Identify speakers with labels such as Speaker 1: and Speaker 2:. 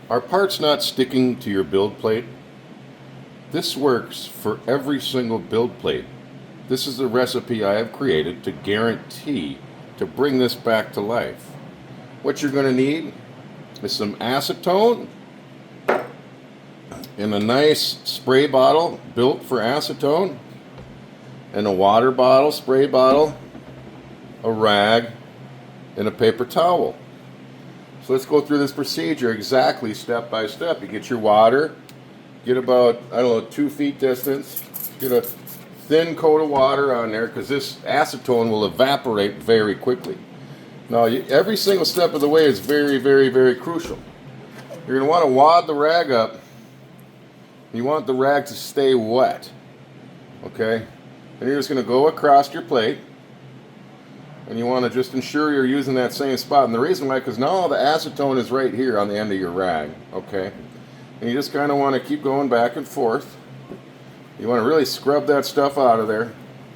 Speaker 1: Are parts not sticking to your build plate? This works for every single build plate. This is the recipe I have created to guarantee to bring this back to life. What you're going to need is some acetone in a nice spray bottle built for acetone, and a water bottle, spray bottle, a rag, and a paper towel. So let's go through this procedure exactly step by step. You get your water, get about, 2 feet distance, get a thin coat of water on there because this acetone will evaporate very quickly. Now, every single step of the way is very, very, very crucial. You're going to want to wad the rag up. You want the rag to stay wet. Okay? And you're just going to go across your plate. And you want to just ensure you're using that same spot. And the reason why, because now the acetone is right here on the end of your rag. Okay? And you just kind of want to keep going back and forth. You want to really scrub that stuff out of there.